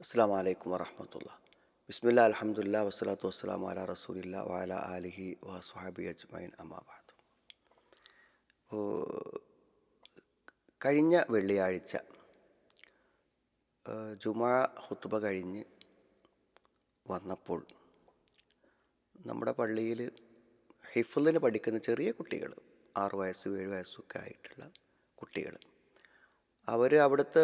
അസ്സലാമു അലൈക്കും വറഹ്മത്തുള്ളാഹി. ബിസ്മില്ലാ അൽഹംദുലില്ലാ വസ്സലാത്തു വസ്സലാമു അലാ റസൂലില്ലാ വഅലാ ആലിഹി വസ്വഹബിഹി അജ്മഈൻ അമ്മാ ബഅദ്. കഴിഞ്ഞ വെള്ളിയാഴ്ച ജുമുഅ ഖുത്ബ കഴിഞ്ഞ് വന്നപ്പോൾ നമ്മുടെ പള്ളിയിൽ ഹിഫ്ളിന് പഠിക്കുന്ന ചെറിയ കുട്ടികൾ 6 വയസ്സ് 7 വയസ്സൊക്കെ ആയിട്ടുള്ള കുട്ടികൾ, അവർ അവിടുത്തെ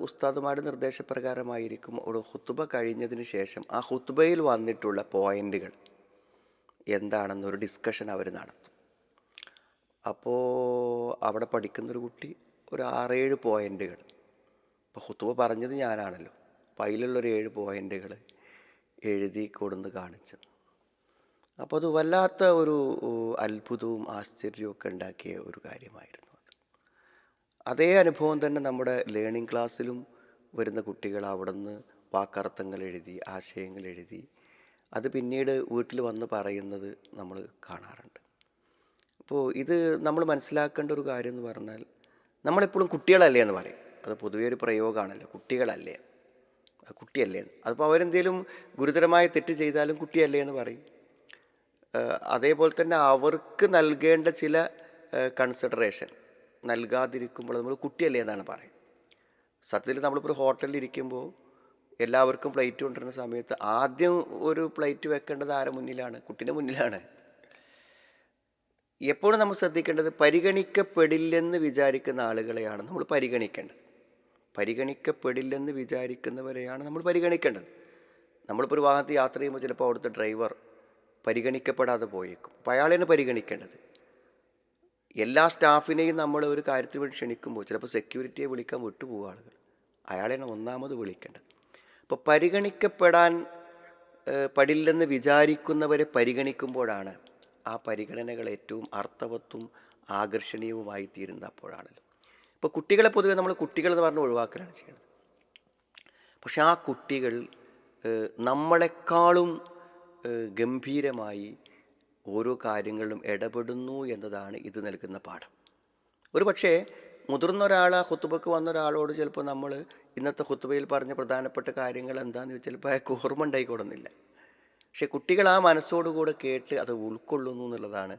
ഉസ്താദുമാരുടെ നിർദ്ദേശപ്രകാരമായിരിക്കും ഒരു ഖുത്ബ കഴിഞ്ഞതിന് ശേഷം ആ ഖുത്ബയിൽ വന്നിട്ടുള്ള പോയിൻ്റുകൾ എന്താണെന്നൊരു ഡിസ്കഷൻ അവർ നടത്തും. അപ്പോൾ അവിടെ പഠിക്കുന്നൊരു കുട്ടി ഒരു 6-7 പോയിൻ്റുകൾ, ഇപ്പോൾ ഖുത്ബ പറഞ്ഞത് ഞാനാണല്ലോ, അപ്പോൾ അതിലുള്ളൊരു 7 പോയിൻ്റുകൾ എഴുതി കൊടുന്ന് കാണിച്ചത്. അപ്പോൾ അത് വല്ലാത്ത ഒരു അത്ഭുതവും ആശ്ചര്യവും ഒക്കെ ഉണ്ടാക്കിയ ഒരു കാര്യമായിരുന്നു. അതേ അനുഭവം തന്നെ നമ്മുടെ ലേണിംഗ് ക്ലാസ്സിലും വരുന്ന കുട്ടികൾ അവിടെ നിന്ന് വാക്കർത്ഥങ്ങൾ എഴുതി, ആശയങ്ങൾ എഴുതി, അത് പിന്നീട് വീട്ടിൽ വന്ന് പറയുന്നത് നമ്മൾ കാണാറുണ്ട്. അപ്പോൾ ഇത് നമ്മൾ മനസ്സിലാക്കേണ്ട ഒരു കാര്യം എന്ന് പറഞ്ഞാൽ, നമ്മളെപ്പോഴും കുട്ടികളല്ലേ എന്ന് പറയും. അത് പൊതുവേ ഒരു പ്രയോഗമാണല്ലോ, കുട്ടികളല്ലേ, കുട്ടിയല്ലേ. അതിപ്പോൾ അവരെന്തെങ്കിലും ഗുരുതരമായ തെറ്റ് ചെയ്താലും കുട്ടിയല്ലേ എന്ന് പറയും. അതേപോലെ തന്നെ അവർക്ക് നൽകേണ്ട ചില കൺസിഡറേഷൻ നൽകാതിരിക്കുമ്പോൾ നമ്മൾ കുട്ടിയല്ലേ എന്നാണ് പറയുന്നത്. സത്യത്തിൽ നമ്മളിപ്പോൾ ഒരു ഹോട്ടലിൽ ഇരിക്കുമ്പോൾ എല്ലാവർക്കും പ്ലേറ്റ് കൊണ്ടുവരുന്ന സമയത്ത് ആദ്യം ഒരു പ്ലേറ്റ് വെക്കേണ്ടത് ആരുടെ മുന്നിലാണ്? കുട്ടീൻ്റെ മുന്നിലാണ്. എപ്പോഴും നമ്മൾ ശ്രദ്ധിക്കേണ്ടത്, പരിഗണിക്കപ്പെടില്ലെന്ന് വിചാരിക്കുന്ന ആളുകളെയാണ് നമ്മൾ പരിഗണിക്കേണ്ടത്. പരിഗണിക്കപ്പെടില്ലെന്ന് വിചാരിക്കുന്നവരെയാണ് നമ്മൾ പരിഗണിക്കേണ്ടത്. നമ്മളിപ്പോൾ ഒരു വാഹനത്തിൽ യാത്ര ചെയ്യുമ്പോൾ ചിലപ്പോൾ അവിടുത്തെ ഡ്രൈവർ പരിഗണിക്കപ്പെടാതെ പോയേക്കും. അപ്പോൾ അയാളെയാണ് പരിഗണിക്കേണ്ടത്. എല്ലാ സ്റ്റാഫിനെയും നമ്മൾ ഒരു കാര്യത്തിന് വേണ്ടി ക്ഷണിക്കുമ്പോൾ ചിലപ്പോൾ സെക്യൂരിറ്റിയെ വിളിക്കാൻ വിട്ടുപോകും ആളുകൾ, അയാളെയാണ് ഒന്നാമത് വിളിക്കേണ്ടത്. അപ്പോൾ പരിഗണിക്കപ്പെടാൻ പടില്ലെന്ന് വിചാരിക്കുന്നവരെ പരിഗണിക്കുമ്പോഴാണ് ആ പരിഗണനകൾ ഏറ്റവും അർത്ഥവത്തും ആകർഷണീയവുമായി തീരുന്നത് അപ്പോഴാണല്ലോ. ഇപ്പോൾ കുട്ടികളെ പൊതുവെ നമ്മൾ കുട്ടികളെന്ന് പറഞ്ഞ് ഒഴിവാക്കലാണ് ചെയ്യുന്നത്. പക്ഷെ ആ കുട്ടികൾ നമ്മളെക്കാളും ഗംഭീരമായി ഓരോ കാര്യങ്ങളിലും ഇടപെടുന്നു എന്നതാണ് ഇത് നൽകുന്ന പാഠം. ഒരു പക്ഷേ മുതിർന്ന ഒരാൾ ആ ഖുത്ബക്ക് വന്ന ഒരാളോട് ചിലപ്പോൾ നമ്മൾ ഇന്നത്തെ ഖുത്ബയിൽ പറഞ്ഞ പ്രധാനപ്പെട്ട കാര്യങ്ങൾ എന്താണെന്ന് വെച്ചാൽ ചിലപ്പോൾ അയാൾക്ക് ഓർമ്മ ഉണ്ടായിക്കൊള്ളുന്നില്ല. പക്ഷേ കുട്ടികൾ ആ മനസ്സോടുകൂടെ കേട്ട് അത് ഉൾക്കൊള്ളുന്നു എന്നുള്ളതാണ്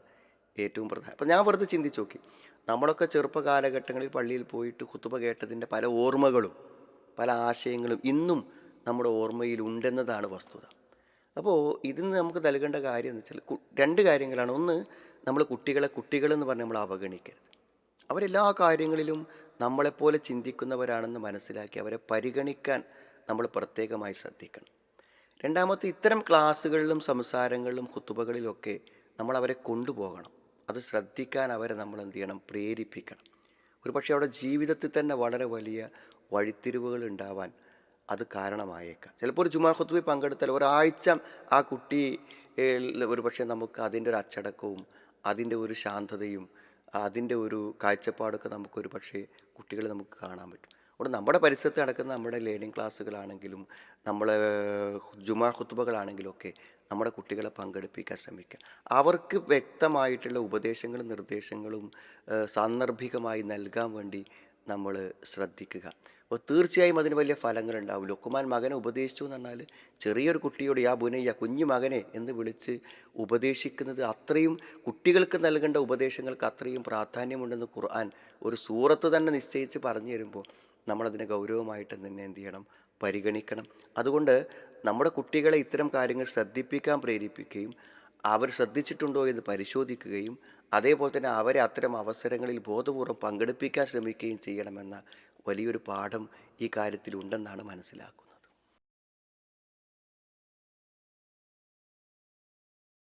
ഏറ്റവും പ്രധാനം. അപ്പോൾ ഞാൻ വെറുതെ ചിന്തിച്ച് നോക്കി, നമ്മളൊക്കെ ചെറുപ്പ കാലഘട്ടങ്ങളിൽ പള്ളിയിൽ പോയിട്ട് ഖുത്ബ കേട്ടതിൻ്റെ പല ഓർമ്മകളും പല ആശയങ്ങളും ഇന്നും നമ്മുടെ ഓർമ്മയിൽ ഉണ്ടെന്നതാണ് വസ്തുത. അപ്പോൾ ഇതിന് നമുക്ക് നൽകേണ്ട കാര്യം എന്ന് വെച്ചാൽ 2 കാര്യങ്ങളാണ്. ഒന്ന്, നമ്മൾ കുട്ടികളെന്ന് പറഞ്ഞ് നമ്മൾ അവഗണിക്കരുത്. അവരെല്ലാ കാര്യങ്ങളിലും നമ്മളെപ്പോലെ ചിന്തിക്കുന്നവരാണെന്ന് മനസ്സിലാക്കി അവരെ പരിഗണിക്കാൻ നമ്മൾ പ്രത്യേകമായി ശ്രദ്ധിക്കണം. രണ്ടാമത്തെ, ഇത്തരം ക്ലാസ്സുകളിലും സംസാരങ്ങളിലും ഖുത്ബകളിലൊക്കെ നമ്മൾ അവരെ കൊണ്ടുപോകണം. അത് ശ്രദ്ധിക്കാൻ അവരെ നമ്മൾ എന്ത് ചെയ്യണം? പ്രേരിപ്പിക്കണം. ഒരു പക്ഷേ അവിടെ ജീവിതത്തിൽ തന്നെ വളരെ വലിയ വഴിത്തിരിവുകൾ ഉണ്ടാവാൻ അത് കാരണമായേക്കാം. ചിലപ്പോൾ ഒരു ജുമാ ഖുത്ബയിൽ പങ്കെടുത്താൽ ഒരാഴ്ച ആ കുട്ടി ഒരു പക്ഷേ നമുക്ക് അതിൻ്റെ ഒരു അച്ചടക്കവും അതിൻ്റെ ഒരു ശാന്തതയും അതിൻ്റെ ഒരു കാഴ്ചപ്പാടൊക്കെ നമുക്കൊരു പക്ഷേ കുട്ടികളെ നമുക്ക് കാണാൻ പറ്റും. അവിടെ നമ്മുടെ പരിസരത്ത് നടക്കുന്ന നമ്മുടെ ലേണിംഗ് ക്ലാസ്സുകളാണെങ്കിലും നമ്മളെ ജുമാ ഖുത്ബകളാണെങ്കിലും ഒക്കെ നമ്മുടെ കുട്ടികളെ പങ്കെടുപ്പിക്കാൻ ശ്രമിക്കുക. അവർക്ക് വ്യക്തമായിട്ടുള്ള ഉപദേശങ്ങളും നിർദ്ദേശങ്ങളും സാന്ദർഭികമായി നൽകാൻ വേണ്ടി നമ്മൾ ശ്രദ്ധിക്കുക. അപ്പോൾ തീർച്ചയായും അതിന് വലിയ ഫലങ്ങളുണ്ടാവും. ലുക്മാൻ മകനെ ഉപദേശിച്ചു എന്ന് പറഞ്ഞാൽ ചെറിയൊരു കുട്ടിയോട് യാ ബുനയ്യ, കുഞ്ഞു മകനെ എന്ന് വിളിച്ച് ഉപദേശിക്കുന്നത് അത്രയും കുട്ടികൾക്ക് നൽകേണ്ട ഉപദേശങ്ങൾക്ക് അത്രയും പ്രാധാന്യമുണ്ടെന്ന് ഖുർആൻ ഒരു സൂറത്ത് തന്നെ നിശ്ചയിച്ച് പറഞ്ഞു തരുമ്പോൾ നമ്മളതിനെ ഗൗരവമായിട്ട് തന്നെ എന്ത് ചെയ്യണം? പരിഗണിക്കണം. അതുകൊണ്ട് നമ്മുടെ കുട്ടികളെ ഇത്തരം കാര്യങ്ങൾ ശ്രദ്ധിപ്പിക്കാൻ പ്രേരിപ്പിക്കുകയും അവർ ശ്രദ്ധിച്ചിട്ടുണ്ടോ എന്ന് പരിശോധിക്കുകയും അതേപോലെ തന്നെ അവരെ അത്തരം അവസരങ്ങളിൽ ബോധപൂർവം പങ്കെടുപ്പിക്കാൻ ശ്രമിക്കുകയും ചെയ്യണമെന്ന വലിയൊരു പാഠം ഈ കാര്യത്തിലുണ്ടെന്നാണ് മനസ്സിലാക്കുന്നത്.